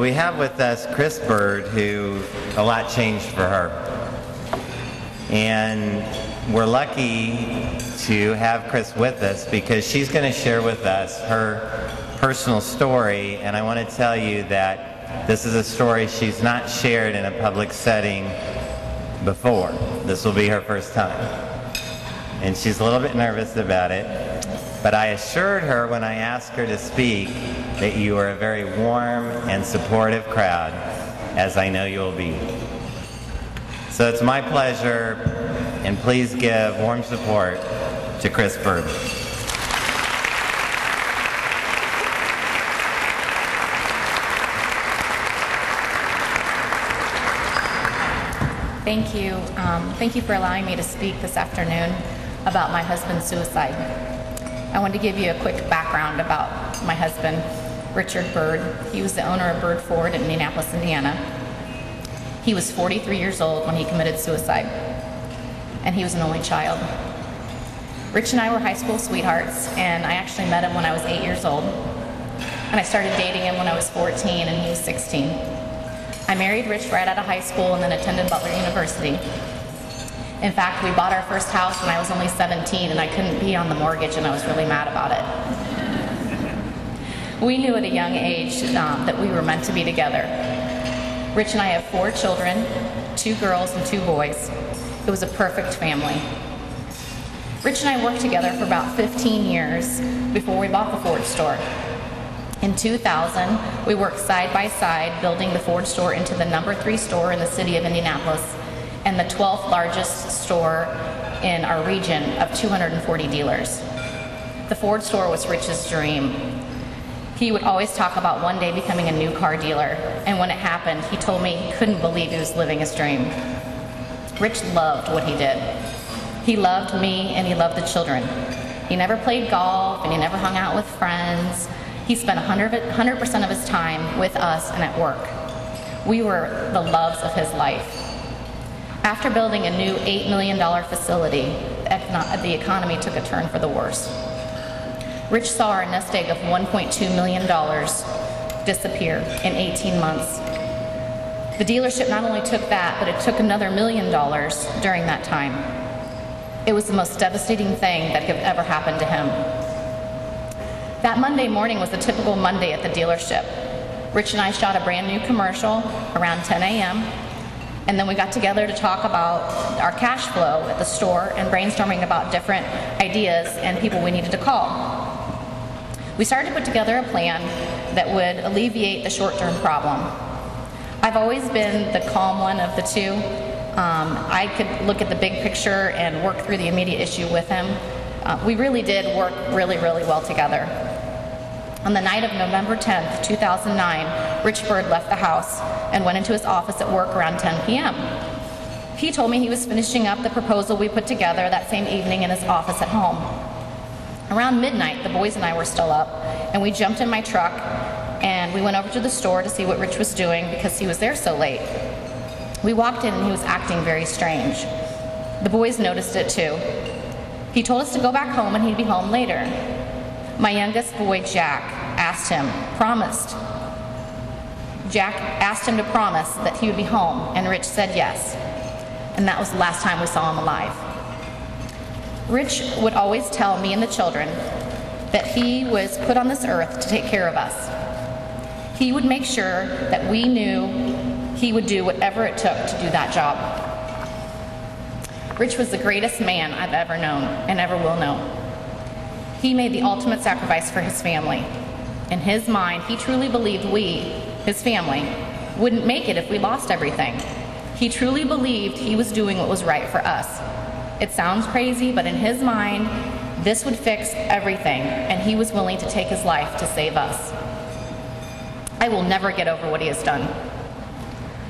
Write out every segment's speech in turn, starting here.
We have with us Burd, who a lot changed for her. And we're lucky to have Chris with us because she's going to share with us her personal story. And I want to tell you that this is a story she's not shared in a public setting before. This will be her first time. And she's a little bit nervous about it. But I assured her when I asked her to speak that you are a very warm and supportive crowd, as I know you'll be. So it's my pleasure, and please give warm support to Burd. Thank you. Thank you for allowing me to speak this afternoon about my husband's suicide. I want to give you a quick background about my husband, Richard Burd. He was the owner of Burd Ford in Indianapolis, Indiana. He was 43 years old when he committed suicide, and he was an only child. Rich and I were high school sweethearts, and I actually met him when I was 8 years old, and I started dating him when I was 14 and he was 16. I married Rich right out of high school and then attended Butler University. In fact, we bought our first house when I was only 17 and I couldn't be on the mortgage and I was really mad about it. We knew at a young age that we were meant to be together. Rich and I have 4 children, 2 girls and 2 boys. It was a perfect family. Rich and I worked together for about 15 years before we bought the Ford store. In 2000, we worked side by side building the Ford store into the number 3 store in the city of Indianapolis and the 12th largest store in our region of 240 dealers. The Ford store was Rich's dream. He would always talk about one day becoming a new car dealer, and when it happened, he told me he couldn't believe he was living his dream. Rich loved what he did. He loved me and he loved the children. He never played golf and he never hung out with friends. He spent 100% of his time with us and at work. We were the loves of his life. After building a new $8 million facility, the economy took a turn for the worse. Rich saw our nest egg of $1.2 million disappear in 18 months. The dealership not only took that, but it took another $1 million during that time. It was the most devastating thing that could ever happen to him. That Monday morning was a typical Monday at the dealership. Rich and I shot a brand new commercial around 10 a.m. And then we got together to talk about our cash flow at the store and brainstorming about different ideas and people we needed to call. We started to put together a plan that would alleviate the short-term problem. I've always been the calm one of the two. I could look at the big picture and work through the immediate issue with him. We really did work really, really well together. On the night of November 10th, 2009, Rich Burd left the house and went into his office at work around 10 p.m. He told me he was finishing up the proposal we put together that same evening in his office at home. Around midnight, the boys and I were still up, and we jumped in my truck and we went over to the store to see what Rich was doing because he was there so late. We walked in and he was acting very strange. The boys noticed it too. He told us to go back home and he'd be home later. My youngest boy, Jack, asked him to promise that he would be home, and Rich said yes. And that was the last time we saw him alive. Rich would always tell me and the children that he was put on this earth to take care of us. He would make sure that we knew he would do whatever it took to do that job. Rich was the greatest man I've ever known and ever will know. He made the ultimate sacrifice for his family. In his mind, he truly believed we, his family, wouldn't make it if we lost everything. He truly believed he was doing what was right for us. It sounds crazy, but in his mind, this would fix everything, and he was willing to take his life to save us. I will never get over what he has done.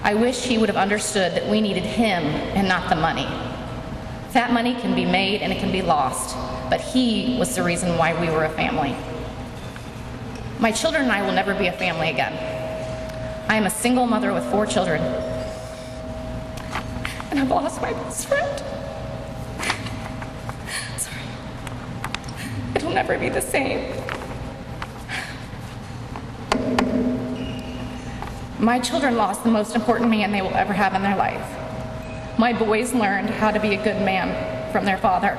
I wish he would have understood that we needed him and not the money. That money can be made and it can be lost, but he was the reason why we were a family. My children and I will never be a family again. I am a single mother with 4 children, and I've lost my best friend. Sorry. It'll never be the same. My children lost the most important man they will ever have in their life. My boys learned how to be a good man from their father.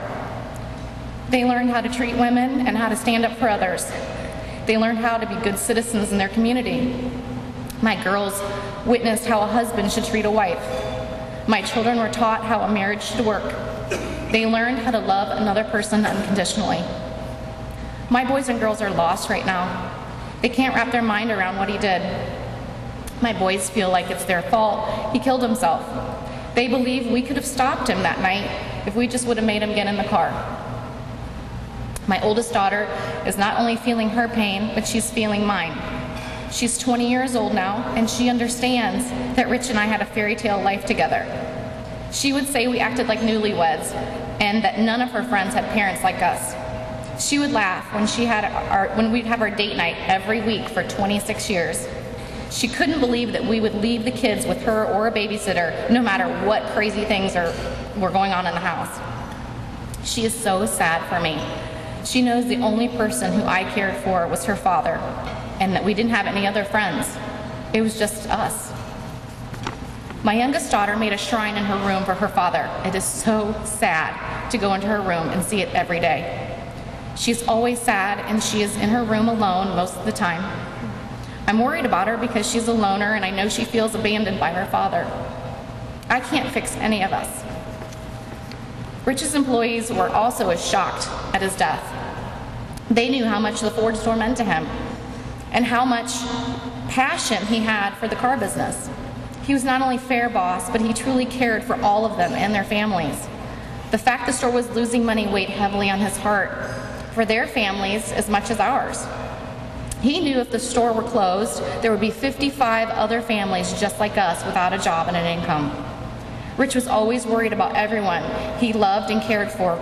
They learned how to treat women and how to stand up for others. They learned how to be good citizens in their community. My girls witnessed how a husband should treat a wife. My children were taught how a marriage should work. They learned how to love another person unconditionally. My boys and girls are lost right now. They can't wrap their mind around what he did. My boys feel like it's their fault he killed himself. They believe we could have stopped him that night if we just would have made him get in the car. My oldest daughter is not only feeling her pain, but she's feeling mine. She's 20 years old now, and she understands that Rich and I had a fairy tale life together. She would say we acted like newlyweds, and that none of her friends had parents like us. She would laugh when we'd have our date night every week for 26 years. She couldn't believe that we would leave the kids with her or a babysitter, no matter what crazy things were going on in the house. She is so sad for me. She knows the only person who I cared for was her father, and that we didn't have any other friends. It was just us. My youngest daughter made a shrine in her room for her father. It is so sad to go into her room and see it every day. She's always sad, and she is in her room alone most of the time. I'm worried about her because she's a loner, and I know she feels abandoned by her father. I can't fix any of us. Rich's employees were also as shocked at his death. They knew how much the Ford store meant to him and how much passion he had for the car business. He was not only a fair boss, but he truly cared for all of them and their families. The fact the store was losing money weighed heavily on his heart for their families as much as ours. He knew if the store were closed, there would be 55 other families just like us without a job and an income. Rich was always worried about everyone he loved and cared for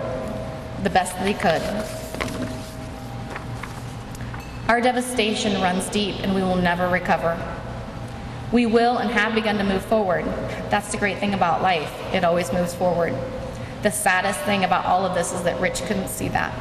the best that he could. Our devastation runs deep, and we will never recover. We will and have begun to move forward. That's the great thing about life. It always moves forward. The saddest thing about all of this is that Rich couldn't see that.